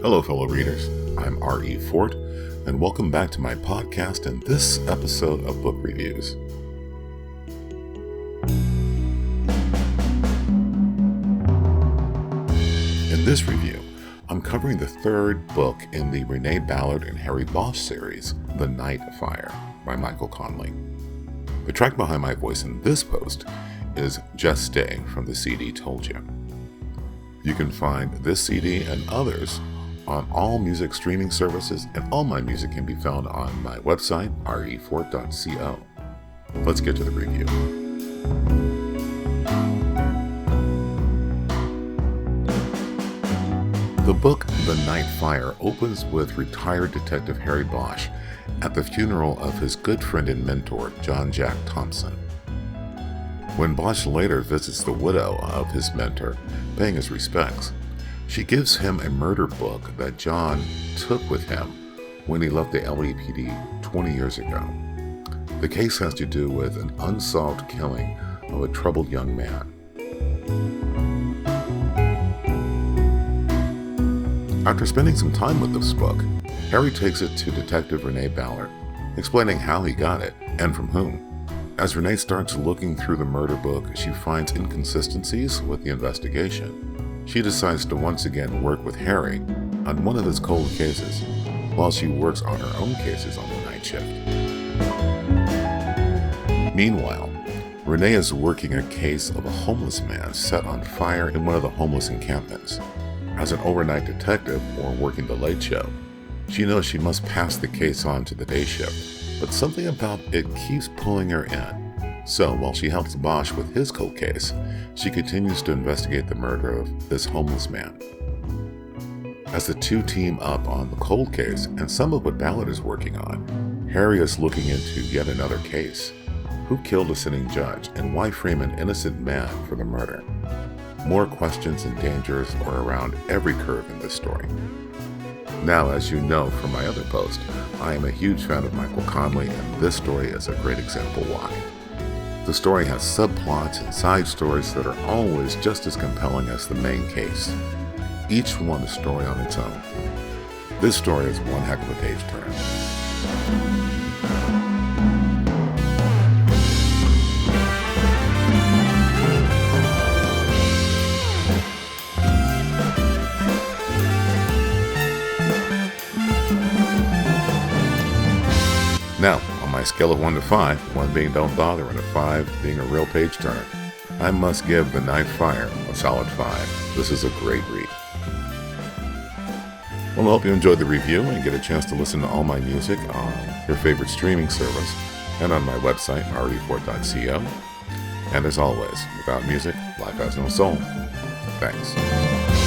Hello, fellow readers. I'm R.E.Fort, and welcome back to my podcast and this episode of Book Reviews. In this review, I'm covering the third book in the Renee Ballard and Harry Bosch series, The Night Fire, by Michael Connelly. The track behind my voice in this post is Just Stay from the CD Told You. You can find this CD and others on all music streaming services, and all my music can be found on my website, R.E.Fort.co. Let's get to the review. The book, The Night Fire, opens with retired Detective Harry Bosch at the funeral of his good friend and mentor, John Jack Thompson. When Bosch later visits the widow of his mentor, paying his respects, she gives him a murder book that John took with him when he left the LAPD 20 years ago. The case has to do with an unsolved killing of a troubled young man. After spending some time with this book, Harry takes it to Detective Renee Ballard, explaining how he got it and from whom. As Renee starts looking through the murder book, she finds inconsistencies with the investigation. She decides to once again work with Harry on one of his cold cases, while she works on her own cases on the night shift. Meanwhile, Renee is working a case of a homeless man set on fire in one of the homeless encampments. As an overnight detective, or working the late show, she knows she must pass the case on to the day shift, but something about it keeps pulling her in. So, while she helps Bosch with his cold case, she continues to investigate the murder of this homeless man. As the two team up on the cold case and some of what Ballard is working on, Harry is looking into yet another case. Who killed a sitting judge, and why frame an innocent man for the murder? More questions and dangers are around every curve in this story. Now, as you know from my other post, I am a huge fan of Michael Connelly, and this story is a great example why. The story has subplots and side stories that are always just as compelling as the main case, each one a story on its own. This story is one heck of a page turner. Now, on my scale of 1 to 5, 1 being don't bother and a 5 being a real page turner, I must give The Night Fire a solid 5. This is a great read. Well, I hope you enjoyed the review and get a chance to listen to all my music on your favorite streaming service and on my website, R.E.Fort.co. And as always, without music, life has no soul. Thanks.